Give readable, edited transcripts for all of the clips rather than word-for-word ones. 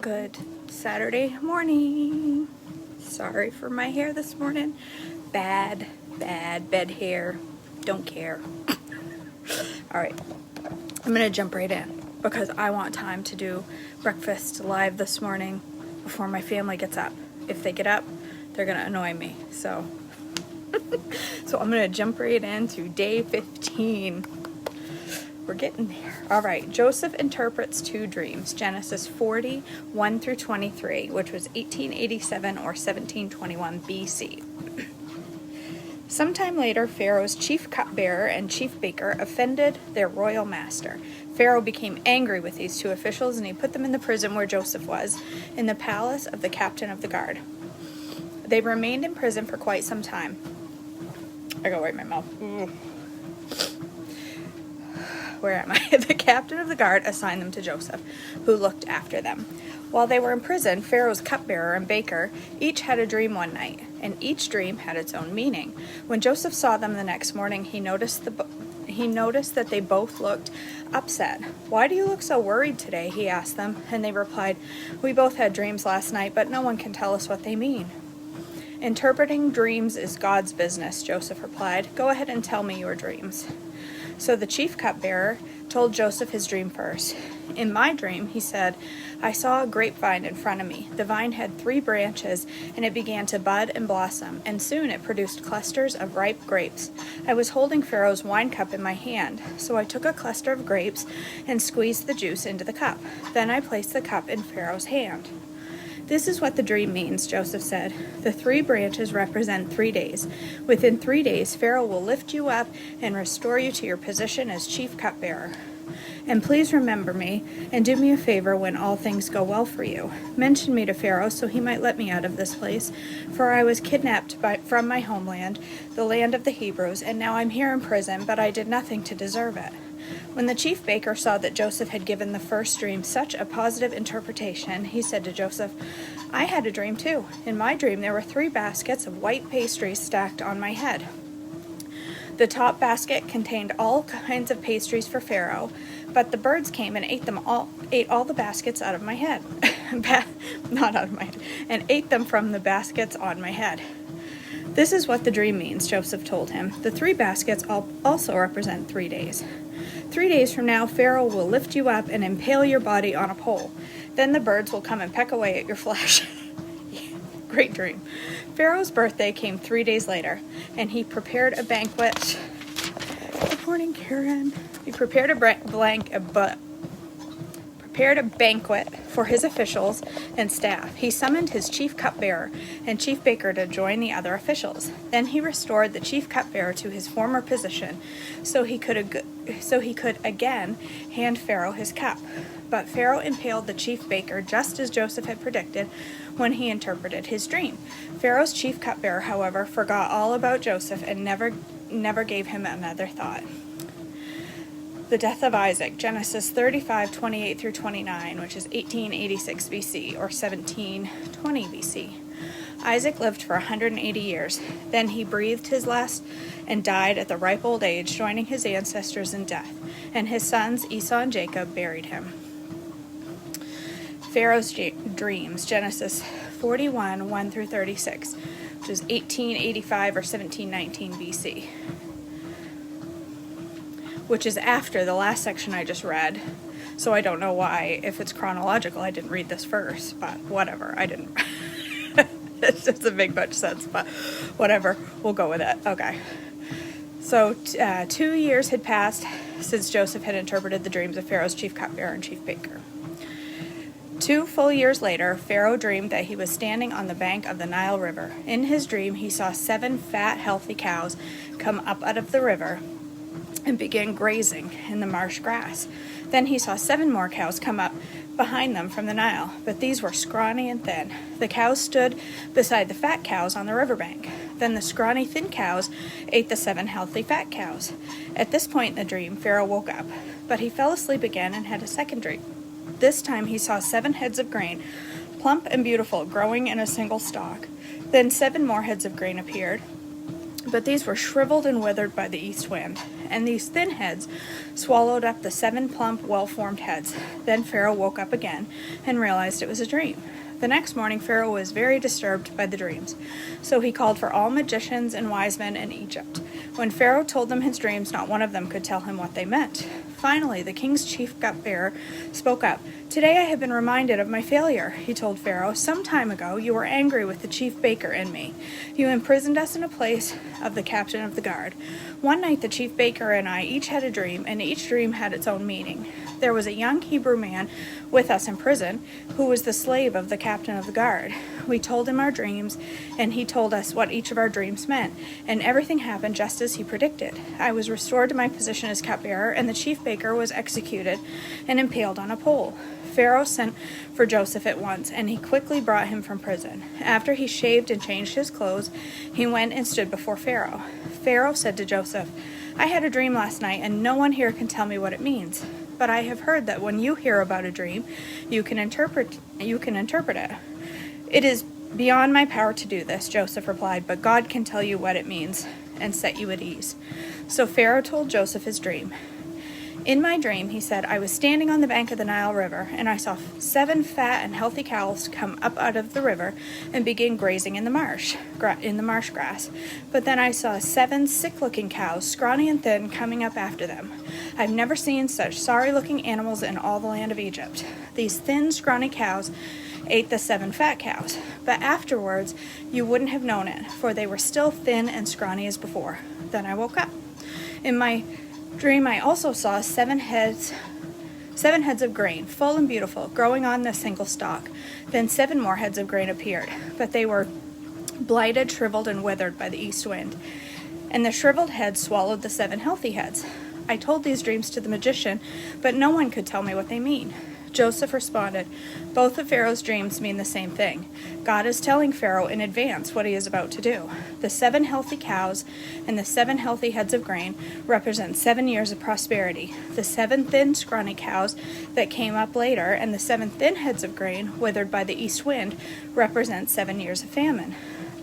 Good Saturday morning. Sorry for my hair this morning. Bad bed hair. Don't care. All right, I'm gonna jump right in because I want time to do breakfast live this morning before my family gets up. If they get up, they're gonna annoy me. So I'm gonna jump right into day 15. We're getting there. All right, Joseph interprets two dreams, Genesis 40, 1 through 23, which was 1887 or 1721 BC. Sometime later, Pharaoh's chief cupbearer and chief baker offended their royal master. Pharaoh became angry with these two officials, and he put them in the prison where Joseph was, in the palace of the captain of the guard. They remained in prison for quite some time. I gotta wipe my mouth. Where am I? The captain of the guard assigned them to Joseph, who looked after them. While they were in prison, Pharaoh's cupbearer and baker each had a dream one night, and each dream had its own meaning. When Joseph saw them the next morning, he noticed that they both looked upset. "Why do you look so worried today?" he asked them, and they replied, "We both had dreams last night, but no one can tell us what they mean." "Interpreting dreams is God's business," Joseph replied. "Go ahead and tell me your dreams." So the chief cupbearer told Joseph his dream first. "In my dream," he said, "I saw a grapevine in front of me. The vine had 3 branches, and it began to bud and blossom, and soon it produced clusters of ripe grapes. I was holding Pharaoh's wine cup in my hand, so I took a cluster of grapes and squeezed the juice into the cup. Then I placed the cup in Pharaoh's hand." "This is what the dream means," Joseph said. "The 3 branches represent 3 days. Within 3 days, Pharaoh will lift you up and restore you to your position as chief cupbearer. And please remember me and do me a favor when all things go well for you. Mention me to Pharaoh so he might let me out of this place, for I was kidnapped from my homeland, the land of the Hebrews, and now I'm here in prison, but I did nothing to deserve it." When the chief baker saw that Joseph had given the first dream such a positive interpretation, he said to Joseph, "I had a dream too. In my dream there were 3 baskets of white pastries stacked on my head. The top basket contained all kinds of pastries for Pharaoh, but the birds came and ate all the baskets out of my head. Not out of my head, and ate them from the baskets on my head." "This is what the dream means," Joseph told him. "The 3 baskets also represent 3 days. 3 days from now, Pharaoh will lift you up and impale your body on a pole. Then the birds will come and peck away at your flesh." Great dream. Pharaoh's birthday came 3 days later, and he prepared a banquet. Good morning, Karen. He prepared a banquet for his officials and staff. He summoned his chief cupbearer and chief baker to join the other officials. Then he restored the chief cupbearer to his former position, so he could again hand Pharaoh his cup. But Pharaoh impaled the chief baker just as Joseph had predicted when he interpreted his dream. Pharaoh's chief cupbearer, however, forgot all about Joseph and never gave him another thought. The death of Isaac, Genesis 35, 28 through 29, which is 1886 BC or 1720 BC. Isaac lived for 180 years. Then he breathed his last and died at the ripe old age, joining his ancestors in death, and his sons Esau and Jacob buried him. Pharaoh's dreams, Genesis 41, 1 through 36, which is 1885 or 1719 BC. Which is after the last section I just read. So I don't know why, if it's chronological, I didn't read this first, but whatever, I didn't. It doesn't make much sense, but whatever, we'll go with it. Okay. So 2 years had passed since Joseph had interpreted the dreams of Pharaoh's chief cupbearer and chief baker. 2 full years later, Pharaoh dreamed that he was standing on the bank of the Nile River. In his dream, he saw 7 fat, healthy cows come up out of the river and began grazing in the marsh grass. Then he saw 7 more cows come up behind them from the Nile, but these were scrawny and thin. The cows stood beside the fat cows on the riverbank. Then the scrawny, thin cows ate the 7 healthy fat cows. At this point in the dream, Pharaoh woke up, but he fell asleep again and had a second dream. This time he saw 7 heads of grain, plump and beautiful, growing in a single stalk. Then 7 more heads of grain appeared, But these were shriveled and withered by the east wind, and these thin heads swallowed up the 7 plump, well-formed heads. Then Pharaoh woke up again and realized it was a dream. The next morning Pharaoh was very disturbed by the dreams, so he called for all magicians and wise men in Egypt. When Pharaoh told them his dreams, not one of them could tell him what they meant. Finally, the king's chief cupbearer spoke up. "Today I have been reminded of my failure," he told Pharaoh. "Some time ago you were angry with the chief baker and me. You imprisoned us in a place of the captain of the guard. One night the chief baker and I each had a dream, and each dream had its own meaning. There was a young Hebrew man with us in prison who was the slave of the captain of the guard. We told him our dreams, and he told us what each of our dreams meant, and everything happened just as he predicted. I was restored to my position as cupbearer, and the chief baker was executed and impaled on a pole." Pharaoh sent for Joseph at once, and he quickly brought him from prison. After he shaved and changed his clothes, he went and stood before Pharaoh. Pharaoh said to Joseph, "I had a dream last night, and no one here can tell me what it means. But I have heard that when you hear about a dream, you can interpret it." "It is beyond my power to do this," Joseph replied, "but God can tell you what it means and set you at ease." So Pharaoh told Joseph his dream. "In my dream," he said, "I was standing on the bank of the Nile River, and I saw 7 fat and healthy cows come up out of the river and begin grazing in the marsh grass. But then I saw 7 sick-looking cows, scrawny and thin, coming up after them. I've never seen such sorry-looking animals in all the land of Egypt. These thin, scrawny cows ate the 7 fat cows, but afterwards you wouldn't have known it, for they were still thin and scrawny as before. Then I woke up. In my dream I also saw 7 heads of grain, full and beautiful, growing on a single stalk. Then 7 more heads of grain appeared, but they were blighted, shriveled, and withered by the east wind. And the shriveled heads swallowed the 7 healthy heads. I told these dreams to the magician, but no one could tell me what they mean." Joseph responded, "Both of Pharaoh's dreams mean the same thing. God is telling Pharaoh in advance what he is about to do. The 7 healthy cows and the 7 healthy heads of grain represent 7 years of prosperity. The 7 thin, scrawny cows that came up later and the 7 thin heads of grain withered by the east wind represent 7 years of famine.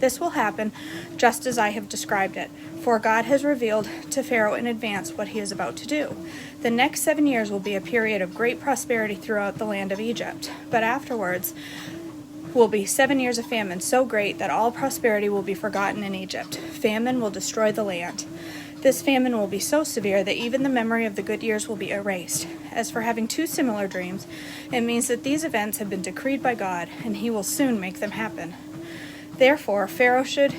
This will happen just as I have described it, for God has revealed to Pharaoh in advance what he is about to do. The next 7 years will be a period of great prosperity throughout the land of Egypt, but afterwards will be 7 years of famine so great that all prosperity will be forgotten in Egypt. Famine will destroy the land. This famine will be so severe that even the memory of the good years will be erased. As for having 2 similar dreams, it means that these events have been decreed by God, and he will soon make them happen. Therefore, Pharaoh should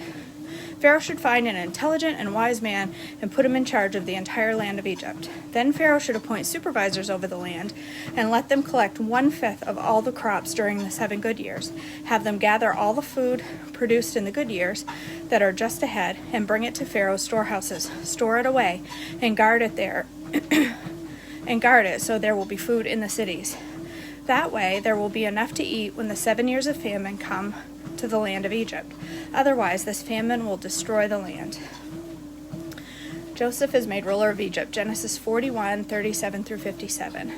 find an intelligent and wise man and put him in charge of the entire land of Egypt. Then Pharaoh should appoint supervisors over the land and let them collect 1/5 of all the crops during the 7 good years. Have them gather all the food produced in the good years that are just ahead and bring it to Pharaoh's storehouses. Store it away and guard it there, and guard it so there will be food in the cities. That way there will be enough to eat when the 7 years of famine come to the land of Egypt. Otherwise, this famine will destroy the land." Joseph is made ruler of Egypt, Genesis 41:37 through 57.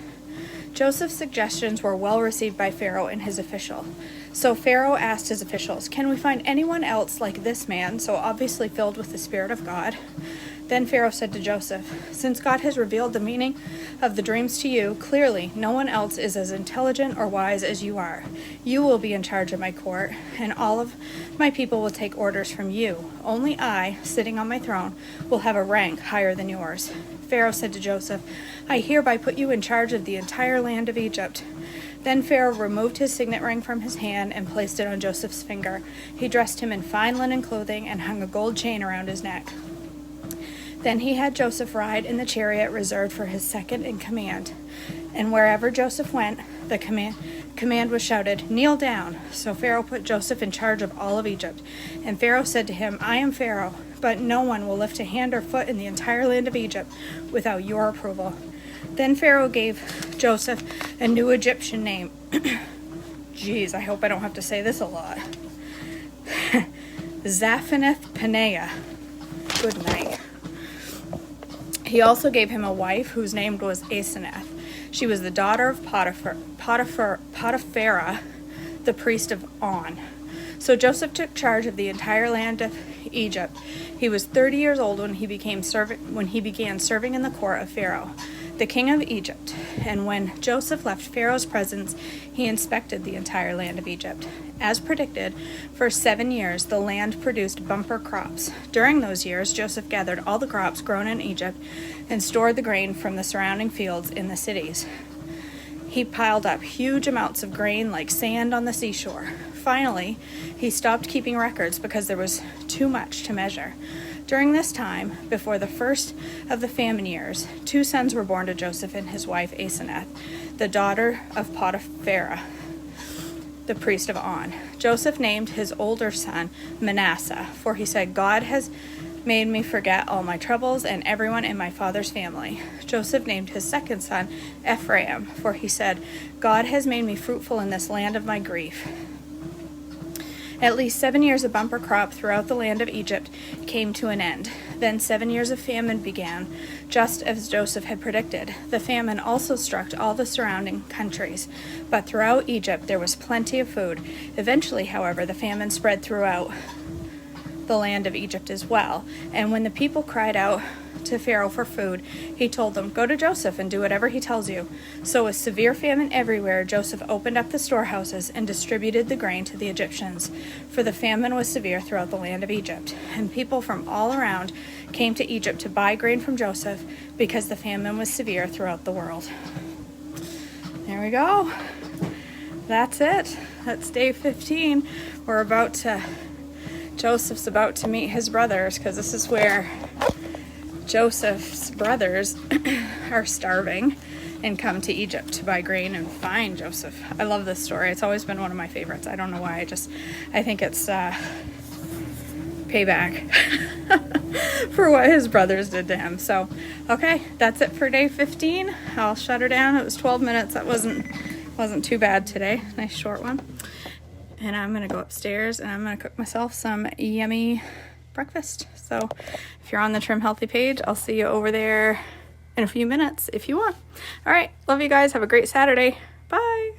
Joseph's suggestions were well received by Pharaoh and his official. So Pharaoh asked his officials, "Can we find anyone else like this man, so obviously filled with the Spirit of God?" Then Pharaoh said to Joseph, "Since God has revealed the meaning of the dreams to you, clearly no one else is as intelligent or wise as you are. You will be in charge of my court, and all of my people will take orders from you. Only I, sitting on my throne, will have a rank higher than yours." Pharaoh said to Joseph, "I hereby put you in charge of the entire land of Egypt." Then Pharaoh removed his signet ring from his hand and placed it on Joseph's finger. He dressed him in fine linen clothing and hung a gold chain around his neck. Then he had Joseph ride in the chariot reserved for his second in command. And wherever Joseph went, the command was shouted, "Kneel down." So Pharaoh put Joseph in charge of all of Egypt. And Pharaoh said to him, "I am Pharaoh, but no one will lift a hand or foot in the entire land of Egypt without your approval." Then Pharaoh gave Joseph a new Egyptian name. Geez, I hope I don't have to say this a lot. Zaphenath-Paneah. Good night. He also gave him a wife whose name was Asenath. She was the daughter of Potipharah, the priest of On. So Joseph took charge of the entire land of Egypt. He was 30 years old when he began serving in the court of Pharaoh, the king of Egypt. And when Joseph left Pharaoh's presence, he inspected the entire land of Egypt. As predicted, for 7 years the land produced bumper crops. During those years, Joseph gathered all the crops grown in Egypt and stored the grain from the surrounding fields in the cities. He piled up huge amounts of grain like sand on the seashore. Finally, he stopped keeping records because there was too much to measure. During this time, before the first of the famine years, 2 sons were born to Joseph and his wife Asenath, the daughter of Potiphar, the priest of On. Joseph named his older son Manasseh, for he said, "God has made me forget all my troubles and everyone in my father's family." Joseph named his second son Ephraim, for he said, "God has made me fruitful in this land of my grief." At least 7 years of bumper crop throughout the land of Egypt came to an end. Then 7 years of famine began, just as Joseph had predicted. The famine also struck all the surrounding countries, but throughout Egypt there was plenty of food. Eventually, however, the famine spread throughout the land of Egypt as well. And when the people cried out to Pharaoh for food, he told them, "Go to Joseph and do whatever he tells you." So with severe famine everywhere, Joseph opened up the storehouses and distributed the grain to the Egyptians, for the famine was severe throughout the land of Egypt. And people from all around came to Egypt to buy grain from Joseph because the famine was severe throughout the world. There we go. That's it. That's day 15. Joseph's about to meet his brothers, because this is where Joseph's brothers are starving and come to Egypt to buy grain and find Joseph. I love this story. It's always been one of my favorites. I don't know why. I think it's payback for what his brothers did to him. So, okay, that's it for day 15. I'll shut her down. It was 12 minutes. That wasn't too bad today. Nice short one. And I'm going to go upstairs and I'm going to cook myself some yummy breakfast. So if you're on the Trim Healthy page, I'll see you over there in a few minutes if you want. All right. Love you guys. Have a great Saturday. Bye.